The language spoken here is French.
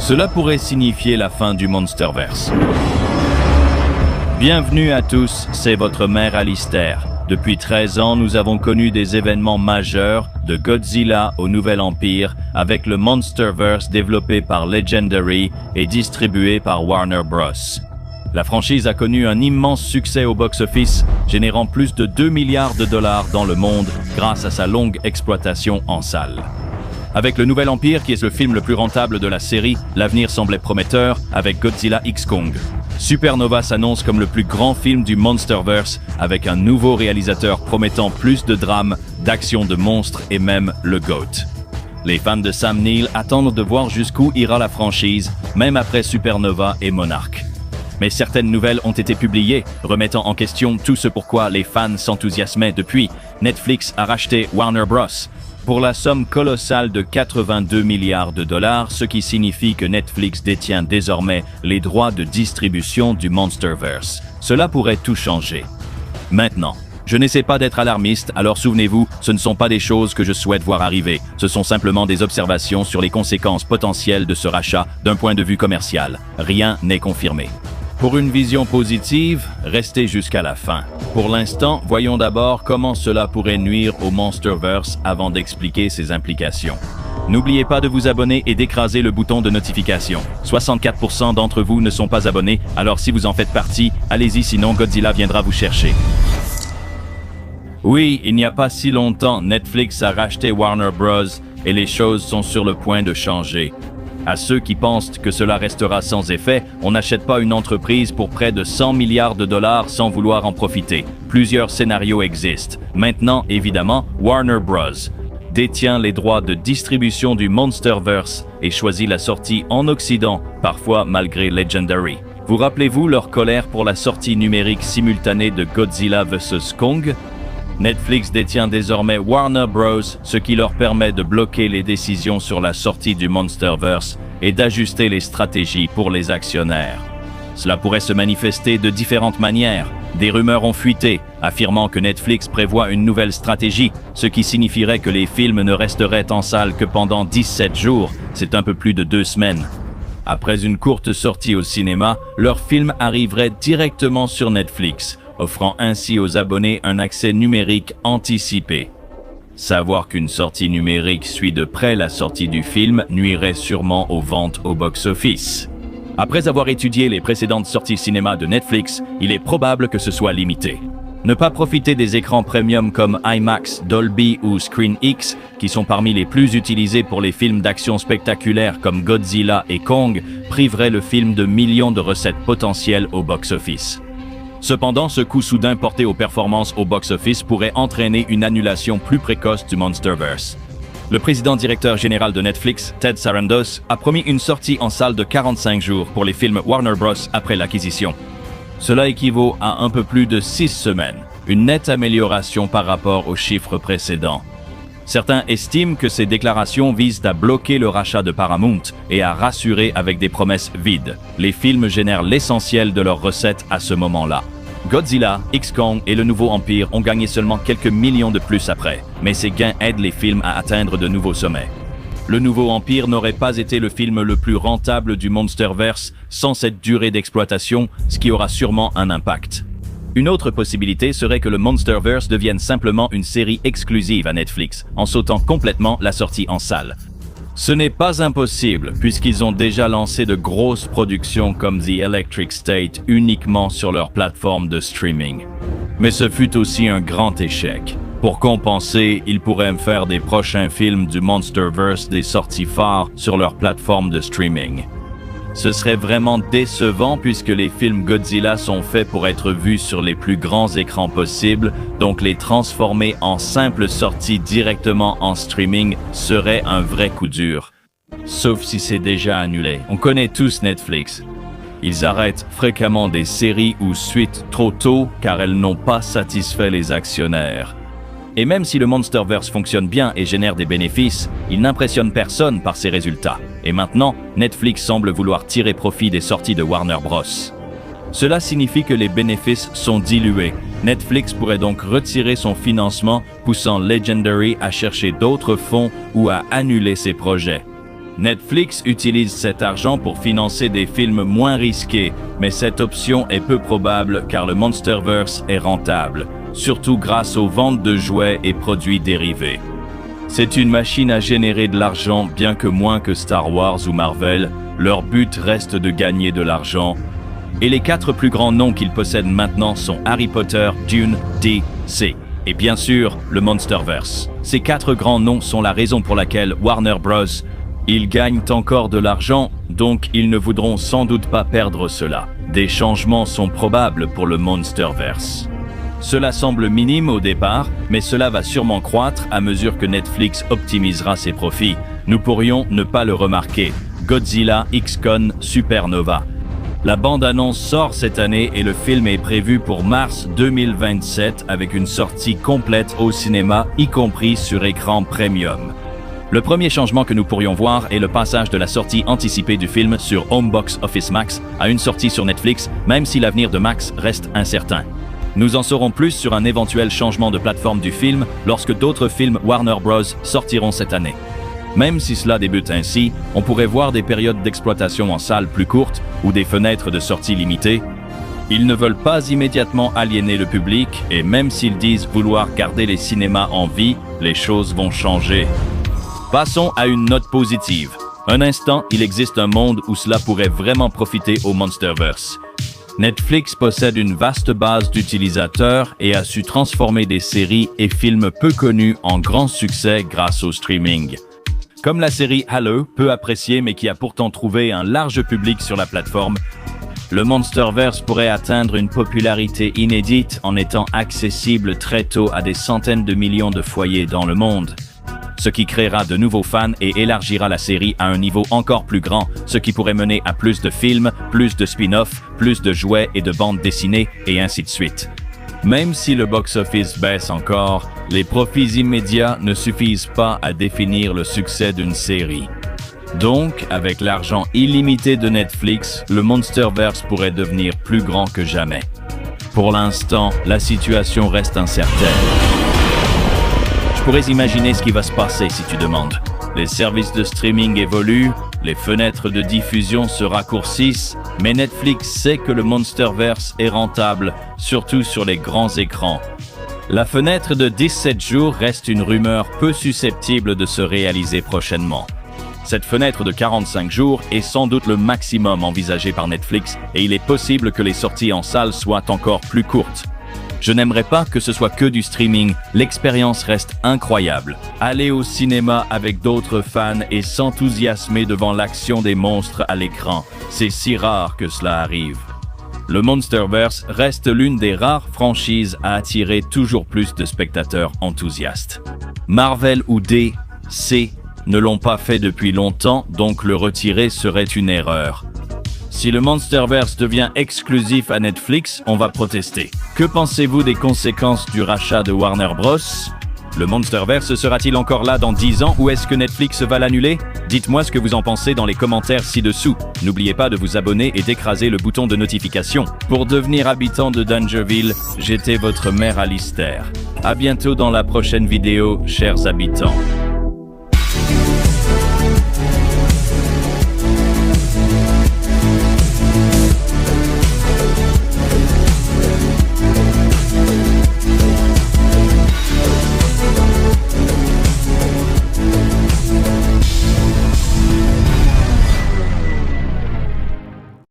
Cela pourrait signifier la fin du Monsterverse. Bienvenue à tous, c'est votre maire Alistair. Depuis 13 ans, nous avons connu des événements majeurs, de Godzilla au Nouvel Empire, avec le Monsterverse développé par Legendary et distribué par Warner Bros. La franchise a connu un immense succès au box-office, générant plus de 2 milliards de dollars dans le monde grâce à sa longue exploitation en salle. Avec le Nouvel Empire, qui est le film le plus rentable de la série, l'avenir semblait prometteur avec Godzilla X Kong. Supernova s'annonce comme le plus grand film du Monsterverse, avec un nouveau réalisateur promettant plus de drame, d'action de monstres et même le GOAT. Les fans de Sam Neill attendent de voir jusqu'où ira la franchise, même après Supernova et Monarch. Mais certaines nouvelles ont été publiées, remettant en question tout ce pourquoi les fans s'enthousiasmaient depuis. Netflix a racheté Warner Bros. Pour la somme colossale de 82 milliards de dollars, ce qui signifie que Netflix détient désormais les droits de distribution du Monsterverse. Cela pourrait tout changer. Maintenant, je n'essaie pas d'être alarmiste, alors souvenez-vous, ce ne sont pas des choses que je souhaite voir arriver. Ce sont simplement des observations sur les conséquences potentielles de ce rachat d'un point de vue commercial. Rien n'est confirmé. Pour une vision positive, restez jusqu'à la fin. Pour l'instant, voyons d'abord comment cela pourrait nuire au Monsterverse avant d'expliquer ses implications. N'oubliez pas de vous abonner et d'écraser le bouton de notification. 64% d'entre vous ne sont pas abonnés, alors si vous en faites partie, allez-y, sinon Godzilla viendra vous chercher. Oui, il n'y a pas si longtemps, Netflix a racheté Warner Bros. Et les choses sont sur le point de changer. À ceux qui pensent que cela restera sans effet, on n'achète pas une entreprise pour près de 100 milliards de dollars sans vouloir en profiter. Plusieurs scénarios existent. Maintenant, évidemment, Warner Bros. Détient les droits de distribution du Monsterverse et choisit la sortie en Occident, parfois malgré Legendary. Vous rappelez-vous leur colère pour la sortie numérique simultanée de Godzilla vs Kong ? Netflix détient désormais Warner Bros., ce qui leur permet de bloquer les décisions sur la sortie du Monsterverse et d'ajuster les stratégies pour les actionnaires. Cela pourrait se manifester de différentes manières. Des rumeurs ont fuité, affirmant que Netflix prévoit une nouvelle stratégie, ce qui signifierait que les films ne resteraient en salle que pendant 17 jours, c'est un peu plus de 2 semaines. Après une courte sortie au cinéma, leurs films arriveraient directement sur Netflix, offrant ainsi aux abonnés un accès numérique anticipé. Savoir qu'une sortie numérique suit de près la sortie du film nuirait sûrement aux ventes au box-office. Après avoir étudié les précédentes sorties cinéma de Netflix, il est probable que ce soit limité. Ne pas profiter des écrans premium comme IMAX, Dolby ou ScreenX, qui sont parmi les plus utilisés pour les films d'action spectaculaires comme Godzilla et Kong, priverait le film de millions de recettes potentielles au box-office. Cependant, ce coup soudain porté aux performances au box-office pourrait entraîner une annulation plus précoce du Monsterverse. Le président-directeur général de Netflix, Ted Sarandos, a promis une sortie en salle de 45 jours pour les films Warner Bros. Après l'acquisition. Cela équivaut à un peu plus de 6 semaines, une nette amélioration par rapport aux chiffres précédents. Certains estiment que ces déclarations visent à bloquer le rachat de Paramount et à rassurer avec des promesses vides. Les films génèrent l'essentiel de leurs recettes à ce moment-là. Godzilla, X Kong et le Nouveau Empire ont gagné seulement quelques millions de plus après, mais ces gains aident les films à atteindre de nouveaux sommets. Le Nouveau Empire n'aurait pas été le film le plus rentable du Monsterverse sans cette durée d'exploitation, ce qui aura sûrement un impact. Une autre possibilité serait que le Monsterverse devienne simplement une série exclusive à Netflix, en sautant complètement la sortie en salle. Ce n'est pas impossible, puisqu'ils ont déjà lancé de grosses productions comme The Electric State uniquement sur leur plateforme de streaming. Mais ce fut aussi un grand échec. Pour compenser, ils pourraient faire des prochains films du Monsterverse des sorties phares sur leur plateforme de streaming. Ce serait vraiment décevant puisque les films Godzilla sont faits pour être vus sur les plus grands écrans possibles, donc les transformer en simple sortie directement en streaming serait un vrai coup dur. Sauf si c'est déjà annulé. On connaît tous Netflix. Ils arrêtent fréquemment des séries ou suites trop tôt car elles n'ont pas satisfait les actionnaires. Et même si le Monsterverse fonctionne bien et génère des bénéfices, il n'impressionne personne par ses résultats. Et maintenant, Netflix semble vouloir tirer profit des sorties de Warner Bros. Cela signifie que les bénéfices sont dilués. Netflix pourrait donc retirer son financement, poussant Legendary à chercher d'autres fonds ou à annuler ses projets. Netflix utilise cet argent pour financer des films moins risqués, mais cette option est peu probable car le Monsterverse est rentable, surtout grâce aux ventes de jouets et produits dérivés. C'est une machine à générer de l'argent, bien que moins que Star Wars ou Marvel, leur but reste de gagner de l'argent. Et les 4 plus grands noms qu'ils possèdent maintenant sont Harry Potter, Dune, DC et bien sûr le Monsterverse. Ces 4 grands noms sont la raison pour laquelle Warner Bros. Ils gagnent encore de l'argent, donc ils ne voudront sans doute pas perdre cela. Des changements sont probables pour le Monsterverse. Cela semble minime au départ, mais cela va sûrement croître à mesure que Netflix optimisera ses profits. Nous pourrions ne pas le remarquer. Godzilla X-Con Supernova. La bande-annonce sort cette année et le film est prévu pour mars 2027 avec une sortie complète au cinéma, y compris sur écran premium. Le premier changement que nous pourrions voir est le passage de la sortie anticipée du film sur Home Box Office Max à une sortie sur Netflix, même si l'avenir de Max reste incertain. Nous en saurons plus sur un éventuel changement de plateforme du film lorsque d'autres films Warner Bros. Sortiront cette année. Même si cela débute ainsi, on pourrait voir des périodes d'exploitation en salle plus courtes ou des fenêtres de sortie limitées. Ils ne veulent pas immédiatement aliéner le public et même s'ils disent vouloir garder les cinémas en vie, les choses vont changer. Passons à une note positive. Un instant, il existe un monde où cela pourrait vraiment profiter au Monsterverse. Netflix possède une vaste base d'utilisateurs et a su transformer des séries et films peu connus en grands succès grâce au streaming. Comme la série Halo, peu appréciée mais qui a pourtant trouvé un large public sur la plateforme, le Monsterverse pourrait atteindre une popularité inédite en étant accessible très tôt à des centaines de millions de foyers dans le monde. Ce qui créera de nouveaux fans et élargira la série à un niveau encore plus grand, ce qui pourrait mener à plus de films, plus de spin-offs, plus de jouets et de bandes dessinées, et ainsi de suite. Même si le box-office baisse encore, les profits immédiats ne suffisent pas à définir le succès d'une série. Donc, avec l'argent illimité de Netflix, le Monsterverse pourrait devenir plus grand que jamais. Pour l'instant, la situation reste incertaine. Je pourrais imaginer ce qui va se passer si tu demandes. Les services de streaming évoluent, les fenêtres de diffusion se raccourcissent, mais Netflix sait que le Monsterverse est rentable, surtout sur les grands écrans. La fenêtre de 17 jours reste une rumeur peu susceptible de se réaliser prochainement. Cette fenêtre de 45 jours est sans doute le maximum envisagé par Netflix et il est possible que les sorties en salle soient encore plus courtes. Je n'aimerais pas que ce soit que du streaming, l'expérience reste incroyable. Aller au cinéma avec d'autres fans et s'enthousiasmer devant l'action des monstres à l'écran, c'est si rare que cela arrive. Le Monsterverse reste l'une des rares franchises à attirer toujours plus de spectateurs enthousiastes. Marvel ou DC ne l'ont pas fait depuis longtemps, donc le retirer serait une erreur. Si le Monsterverse devient exclusif à Netflix, on va protester. Que pensez-vous des conséquences du rachat de Warner Bros? Le Monsterverse sera-t-il encore là dans 10 ans ou est-ce que Netflix va l'annuler? Dites-moi ce que vous en pensez dans les commentaires ci-dessous. N'oubliez pas de vous abonner et d'écraser le bouton de notification. Pour devenir habitant de Dangerville, j'étais votre maire Alistair. À bientôt dans la prochaine vidéo, chers habitants.